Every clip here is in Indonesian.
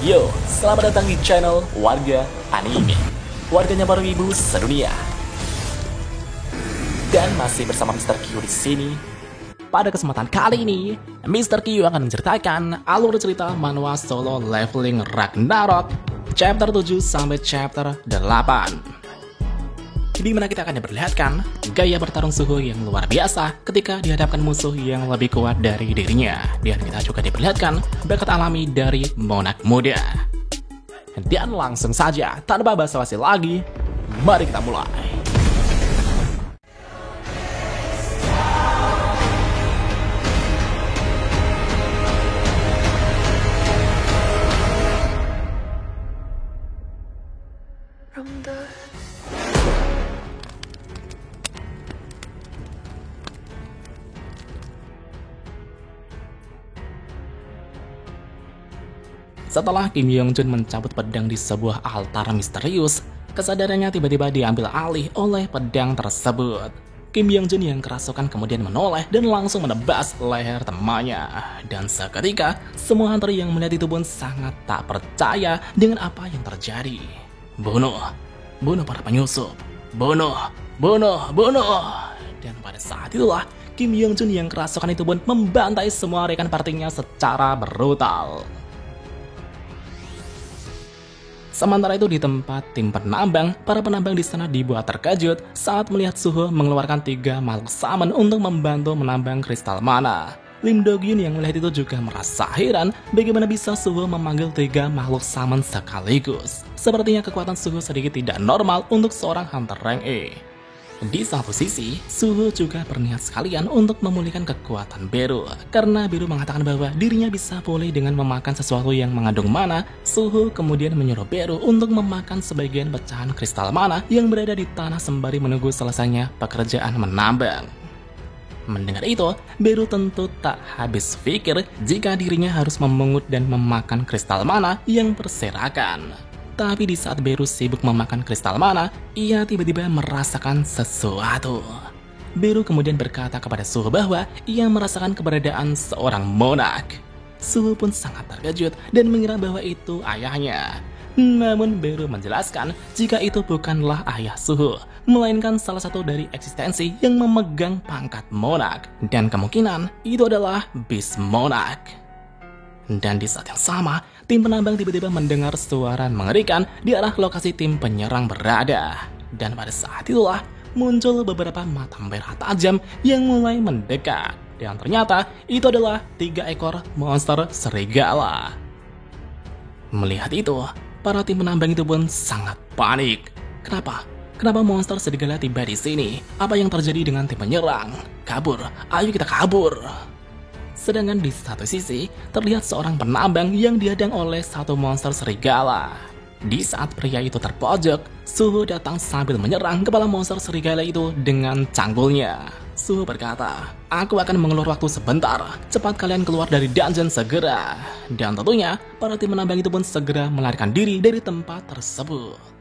Yo, selamat datang di channel Warga Anime, warganya para wibu sedunia. Dan masih bersama Mr. Q di sini. Pada kesempatan kali ini, Mr. Q akan menceritakan alur cerita manhwa Solo Leveling Ragnarok chapter 7 sampai chapter 8. Di mana kita akan diperlihatkan gaya bertarung Suho yang luar biasa ketika dihadapkan musuh yang lebih kuat dari dirinya. Dan kita juga diperlihatkan bakat alami dari Monarch muda. Dan langsung saja, tanpa basa-basi lagi, mari kita mulai. Setelah Kim Yong Jun mencabut pedang di sebuah altar misterius, kesadarannya tiba-tiba diambil alih oleh pedang tersebut. Kim Yong Jun yang kerasukan kemudian menoleh dan langsung menebas leher temannya. Dan seketika, semua hunter yang melihat itu pun sangat tak percaya dengan apa yang terjadi. Bunuh para penyusup, bunuh. Dan pada saat itulah, Kim Yong Jun yang kerasukan itu pun membantai semua rekan partinya secara brutal. Sementara itu di tempat tim penambang, para penambang di sana dibuat terkejut saat melihat Suho mengeluarkan 3 makhluk summon untuk membantu menambang kristal mana. Lim Do-gyun yang melihat itu juga merasa heran bagaimana bisa Suho memanggil 3 makhluk summon sekaligus. Sepertinya kekuatan Suho sedikit tidak normal untuk seorang hunter rank E. Di satu sisi, Suho juga berniat sekalian untuk memulihkan kekuatan Beru. Karena Beru mengatakan bahwa dirinya bisa pulih dengan memakan sesuatu yang mengandung mana, Suho kemudian menyuruh Beru untuk memakan sebagian pecahan kristal mana yang berada di tanah sembari menunggu selesainya pekerjaan menambang. Mendengar itu, Beru tentu tak habis pikir jika dirinya harus memungut dan memakan kristal mana yang berserakan. Tapi di saat Beru sibuk memakan kristal mana, ia tiba-tiba merasakan sesuatu. Beru kemudian berkata kepada Suho bahwa ia merasakan keberadaan seorang monarch. Suho pun sangat terkejut dan mengira bahwa itu ayahnya. Namun Beru menjelaskan jika itu bukanlah ayah Suho, melainkan salah satu dari eksistensi yang memegang pangkat monarch. Dan kemungkinan itu adalah Beast Monarch. Dan di saat yang sama, tim penambang tiba-tiba mendengar suara mengerikan di arah lokasi tim penyerang berada. Dan pada saat itulah muncul beberapa mata merah tajam yang mulai mendekat. Dan ternyata itu adalah 3 ekor monster serigala. Melihat itu, para tim penambang itu pun sangat panik. Kenapa? Kenapa monster serigala tiba di sini? Apa yang terjadi dengan tim penyerang? Kabur, ayo kita kabur. Sedangkan di satu sisi, terlihat seorang penambang yang dihadang oleh satu monster serigala. Di saat pria itu terpojok, Suho datang sambil menyerang kepala monster serigala itu dengan cangkulnya. Suho berkata, "Aku akan mengelur waktu sebentar, cepat kalian keluar dari dungeon segera." Dan tentunya, para tim penambang itu pun segera melarikan diri dari tempat tersebut.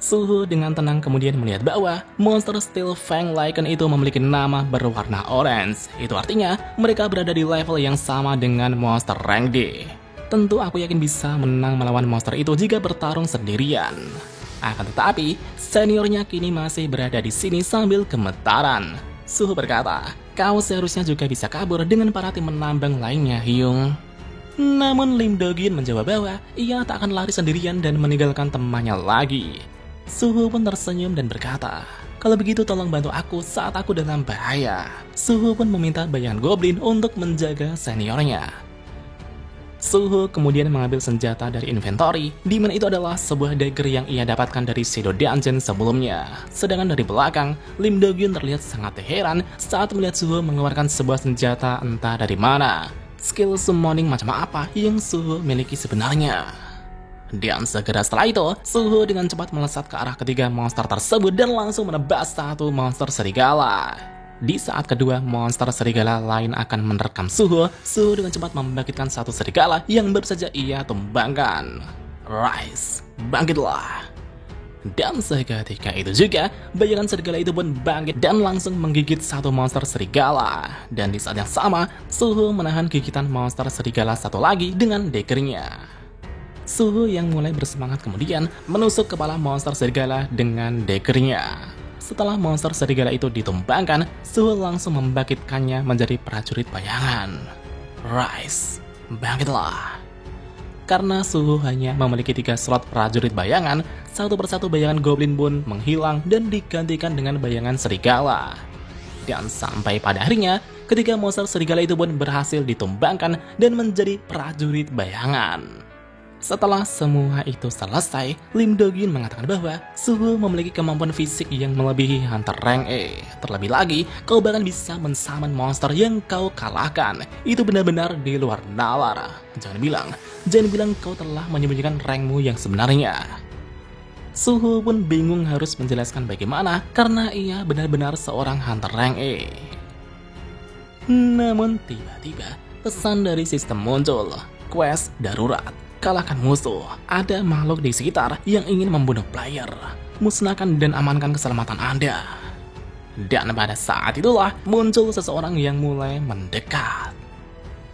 Suho dengan tenang kemudian melihat bahwa monster Steel Fang Lycan itu memiliki nama berwarna orange. Itu artinya mereka berada di level yang sama dengan monster rank D. Tentu aku yakin bisa menang melawan monster itu jika bertarung sendirian. Akan tetapi, seniornya kini masih berada di sini sambil gemetaran. Suho berkata, "Kau seharusnya juga bisa kabur dengan para tim menambang lainnya, Hyung." Namun Lim Do-gyun menjawab bahwa ia tak akan lari sendirian dan meninggalkan temannya lagi. Suho pun tersenyum dan berkata, "Kalau begitu tolong bantu aku saat aku dalam bahaya." Suho pun meminta bayangan goblin untuk menjaga seniornya. Suho kemudian mengambil senjata dari inventory, di mana itu adalah sebuah dagger yang ia dapatkan dari Shadow Dungeon sebelumnya. Sedangkan dari belakang, Lim Do-gyun terlihat sangat heran saat melihat Suho mengeluarkan sebuah senjata entah dari mana. Skill summoning macam apa yang Suho miliki sebenarnya? Dan segera setelah itu, Suho dengan cepat melesat ke arah ketiga monster tersebut dan langsung menebas satu monster serigala. Di saat kedua monster serigala lain akan menerkam Suho, Suho dengan cepat membangkitkan satu serigala yang baru saja ia tumbangkan. Rise, bangkitlah. Dan seketika itu juga, bayangan serigala itu pun bangkit dan langsung menggigit satu monster serigala. Dan di saat yang sama, Suho menahan gigitan monster serigala satu lagi dengan daggernya. Suho yang mulai bersemangat kemudian menusuk kepala monster serigala dengan daggernya. Setelah monster serigala itu ditumbangkan, Suho langsung membangkitkannya menjadi prajurit bayangan. Rise, bangkitlah. Karena Suho hanya memiliki 3 slot prajurit bayangan, satu persatu bayangan goblin pun menghilang dan digantikan dengan bayangan serigala. Dan sampai pada akhirnya, ketika monster serigala itu pun berhasil ditumbangkan dan menjadi prajurit bayangan. Setelah semua itu selesai, Lim Do-gyun mengatakan bahwa Suho memiliki kemampuan fisik yang melebihi Hunter Rank E. Terlebih lagi, kau bahkan bisa mensummon monster yang kau kalahkan. Itu benar-benar di luar nalar. Jangan bilang kau telah menyembunyikan rankmu yang sebenarnya. Suho pun bingung harus menjelaskan bagaimana karena ia benar-benar seorang Hunter Rank E. Namun tiba-tiba pesan dari sistem muncul. Quest darurat. Kalahkan musuh. Ada makhluk di sekitar yang ingin membunuh player. Musnahkan dan amankan keselamatan Anda. Dan pada saat itulah muncul seseorang yang mulai mendekat.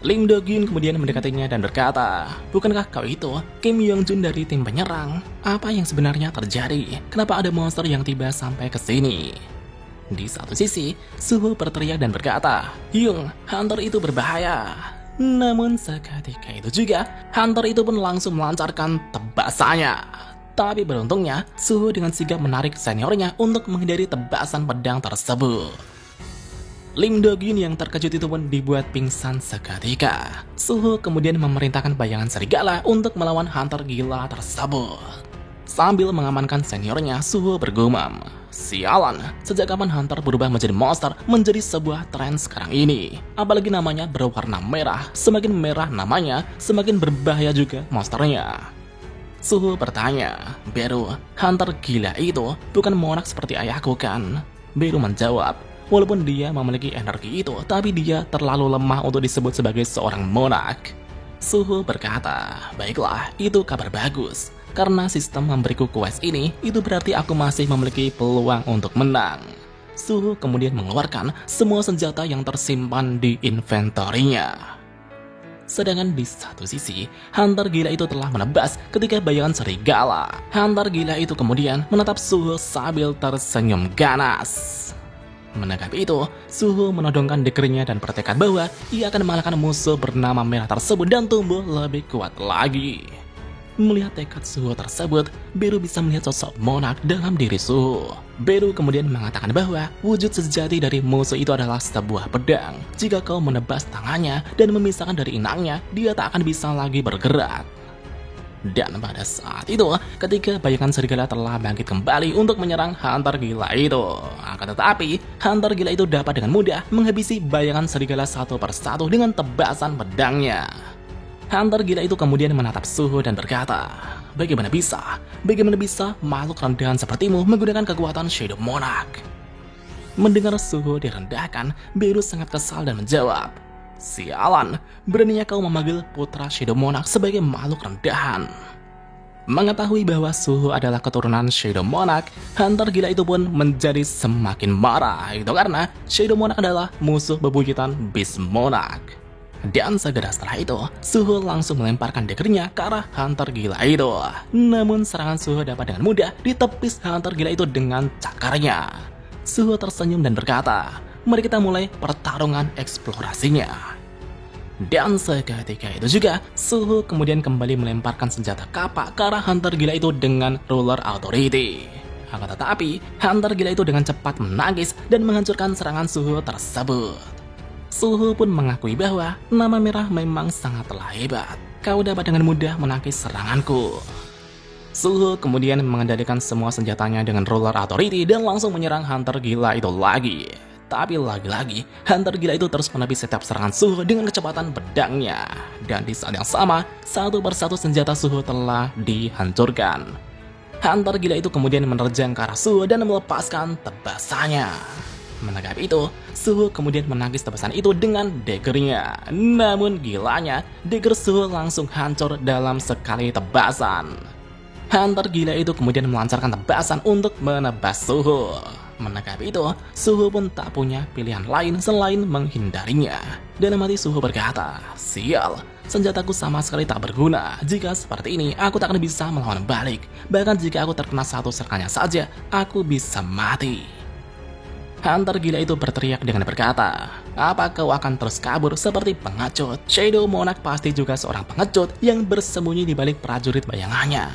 Lim Do-gyun kemudian mendekatinya dan berkata, "Bukankah kau itu Kim Yong-jun dari tim penyerang? Apa yang sebenarnya terjadi? Kenapa ada monster yang tiba sampai ke sini?" Di satu sisi, Suho berteriak dan berkata, "Hyung, Hunter itu berbahaya." Namun seketika itu juga, Hunter itu pun langsung melancarkan tebasannya. Tapi beruntungnya, Suho dengan sigap menarik seniornya untuk menghindari tebasan pedang tersebut. Lim Do-gyun yang terkejut itu pun dibuat pingsan seketika. Suho kemudian memerintahkan bayangan serigala untuk melawan Hunter gila tersebut. Sambil mengamankan seniornya, Suho bergumam, "Sialan, sejak kapan Hunter berubah menjadi monster menjadi sebuah tren sekarang ini? Apalagi namanya berwarna merah, semakin merah namanya, semakin berbahaya juga monsternya." Suho bertanya, "Beru, Hunter gila itu bukan monark seperti ayahku kan?" Beru menjawab, "Walaupun dia memiliki energi itu, tapi dia terlalu lemah untuk disebut sebagai seorang monark." Suho berkata, "Baiklah, itu kabar bagus. Karena sistem memberiku quest ini, itu berarti aku masih memiliki peluang untuk menang." Suho kemudian mengeluarkan semua senjata yang tersimpan di inventorinya. Sedangkan di satu sisi, Hunter gila itu telah menebas ketika bayangan serigala. Hunter gila itu kemudian menatap Suho sambil tersenyum ganas. Menanggapi itu, Suho menodongkan daggernya dan bertekad bahwa ia akan mengalahkan musuh bernama merah tersebut dan tumbuh lebih kuat lagi. Melihat tekad Suho tersebut, Beru bisa melihat sosok monark dalam diri Suho. Beru kemudian mengatakan bahwa wujud sejati dari musuh itu adalah sebuah pedang. Jika kau menebas tangannya dan memisahkan dari inangnya, dia tak akan bisa lagi bergerak. Dan pada saat itu, ketika bayangan serigala telah bangkit kembali untuk menyerang Hunter gila itu. Akan tetapi, Hunter gila itu dapat dengan mudah menghabisi bayangan serigala satu persatu dengan tebasan pedangnya. Hunter gila itu kemudian menatap Suho dan berkata, Bagaimana bisa makhluk rendahan sepertimu menggunakan kekuatan Shadow Monarch?" Mendengar Suho direndahkan, Beru sangat kesal dan menjawab, "Sialan, beraninya kau memanggil putra Shadow Monarch sebagai makhluk rendahan." Mengetahui bahwa Suho adalah keturunan Shadow Monarch, Hunter gila itu pun menjadi semakin marah. Itu karena Shadow Monarch adalah musuh bebuyutan Beast Monarch. Dan segera setelah itu, Suho langsung melemparkan daggernya ke arah Hunter gila itu. Namun serangan Suho dapat dengan mudah ditepis Hunter gila itu dengan cakarnya. Suho tersenyum dan berkata, "Mari kita mulai pertarungan eksplorasinya." Dan seketika itu juga, Suho kemudian kembali melemparkan senjata kapak ke arah Hunter gila itu dengan Ruler Authority. Akan tetapi, Hunter gila itu dengan cepat menangis dan menghancurkan serangan Suho tersebut. Suho pun mengakui bahwa nama merah memang sangatlah hebat. Kau dapat dengan mudah menangkis seranganku. Suho kemudian mengendalikan semua senjatanya dengan Ruler Authority dan langsung menyerang Hunter gila itu lagi. Tapi lagi-lagi, Hunter gila itu terus menepis setiap serangan Suho dengan kecepatan pedangnya. Dan di saat yang sama, satu persatu senjata Suho telah dihancurkan. Hunter gila itu kemudian menerjang ke arah Suho dan melepaskan tebasannya. Menanggapi itu, Suho kemudian menangkis tebasan itu dengan daggernya. Namun gilanya, dagger Suho langsung hancur dalam sekali tebasan. Hunter gila itu kemudian melancarkan tebasan untuk menebas Suho. Menanggapi itu, Suho pun tak punya pilihan lain selain menghindarinya. Dalam hati Suho berkata, "Sial, Senjataku sama sekali tak berguna. Jika seperti ini, aku tak akan bisa melawan balik. Bahkan jika aku terkena satu serangannya saja, aku bisa mati. Hunter gila itu berteriak dengan berkata, "Apa kau akan terus kabur seperti pengecut? Shadow Monarch pasti juga seorang pengecut yang bersembunyi di balik prajurit bayangannya."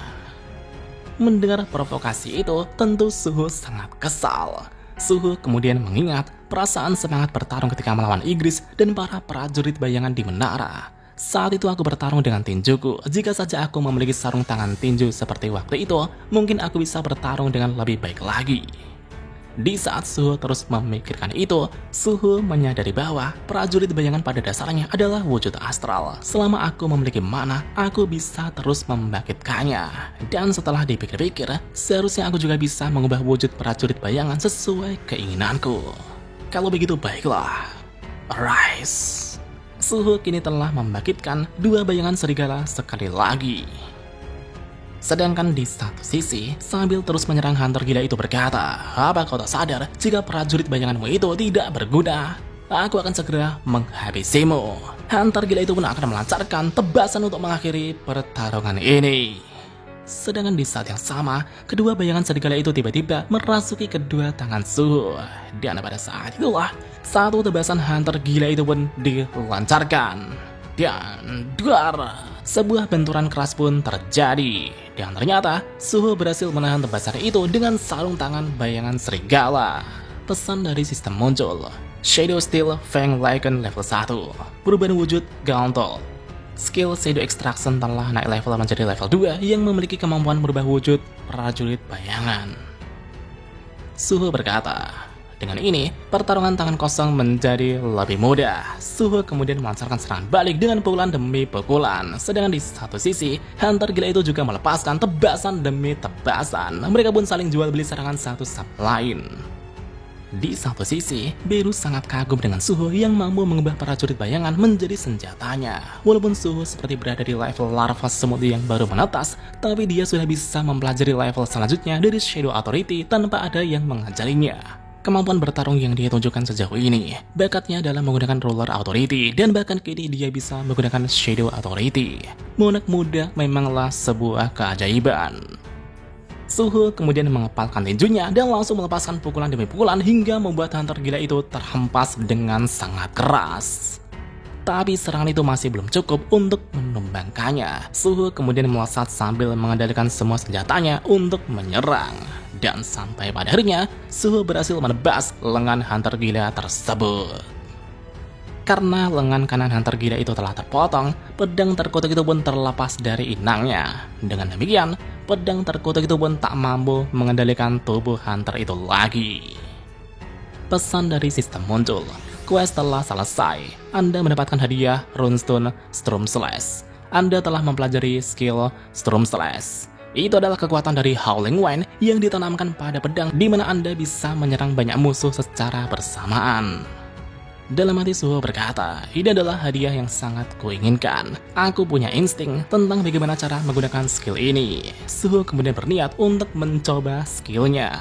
Mendengar provokasi itu, tentu Suho sangat kesal. Suho kemudian mengingat perasaan semangat bertarung ketika melawan Igris dan para prajurit bayangan di menara. Saat itu aku bertarung dengan tinjuku. Jika saja aku memiliki sarung tangan tinju seperti waktu itu, mungkin aku bisa bertarung dengan lebih baik lagi. Di saat Suho terus memikirkan itu, Suho menyadari bahwa prajurit bayangan pada dasarnya adalah wujud astral. Selama aku memiliki mana, aku bisa terus membangkitkannya. Dan setelah dipikir-pikir, seharusnya aku juga bisa mengubah wujud prajurit bayangan sesuai keinginanku. Kalau begitu baiklah. Arise. Suho kini telah membangkitkan dua bayangan serigala sekali lagi. Sedangkan di satu sisi, sambil terus menyerang Hunter gila itu berkata, "Apa kau tak sadar jika prajurit bayanganmu itu tidak berguna? Aku akan segera menghabisimu." Hunter gila itu pun akan melancarkan tebasan untuk mengakhiri pertarungan ini. Sedangkan di saat yang sama, kedua bayangan serigala itu tiba-tiba merasuki kedua tangan Suho. Dan pada saat itulah, satu tebasan Hunter gila itu pun dilancarkan. Dan duar, sebuah benturan keras pun terjadi. Dan ternyata, Suho berhasil menahan tebasan itu dengan sarung tangan bayangan serigala. Pesan dari sistem muncul. Shadow Steel Fang Lycan level 1. Perubahan wujud Gauntlet. Skill Shadow Extraction telah naik level menjadi level 2 yang memiliki kemampuan merubah wujud prajurit bayangan. Suho berkata, "Dengan ini, pertarungan tangan kosong menjadi lebih mudah." Suho kemudian melancarkan serangan balik dengan pukulan demi pukulan. Sedangkan di satu sisi, Hunter gila itu juga melepaskan tebasan demi tebasan. Mereka pun saling jual beli serangan satu sama lain. Di satu sisi, Beru sangat kagum dengan Suho yang mampu mengubah prajurit bayangan menjadi senjatanya. Walaupun Suho seperti berada di level larva semut yang baru menetas, tapi dia sudah bisa mempelajari level selanjutnya dari Shadow Authority tanpa ada yang mengajarinya. Kemampuan bertarung yang dia tunjukkan sejauh ini, bakatnya dalam menggunakan Ruler Authority, dan bahkan kini dia bisa menggunakan Shadow Authority. Monarch muda memanglah sebuah keajaiban. Suho kemudian mengepalkan tinjunya dan langsung melepaskan pukulan demi pukulan hingga membuat Hunter gila itu terhempas dengan sangat keras. Tapi serangan itu masih belum cukup untuk menumbangkannya. Suho kemudian melesat sambil mengendalikan semua senjatanya untuk menyerang. Dan sampai pada akhirnya, Suho berhasil menebas lengan Hunter gila tersebut. Karena lengan kanan Hunter gila itu telah terpotong, pedang terkutuk itu pun terlepas dari inangnya. Dengan demikian, pedang terkutuk itu pun tak mampu mengendalikan tubuh Hunter itu lagi. Pesan dari sistem muncul. Quest telah selesai. Anda mendapatkan hadiah Runestone Storm Slash. Anda telah mempelajari skill Storm Slash. Itu adalah kekuatan dari Howling Wind yang ditanamkan pada pedang, di mana Anda bisa menyerang banyak musuh secara bersamaan. Dalam hati Suho berkata, "Ini adalah hadiah yang sangat kuinginkan. Aku punya insting tentang bagaimana cara menggunakan skill ini." Suho kemudian berniat untuk mencoba skillnya.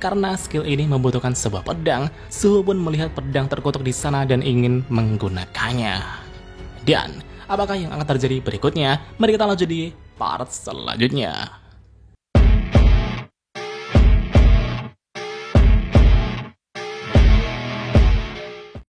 Karena skill ini membutuhkan sebuah pedang, Suho pun melihat pedang terkutuk di sana dan ingin menggunakannya. Dan apakah yang akan terjadi berikutnya? Mari kita lanjut di part selanjutnya.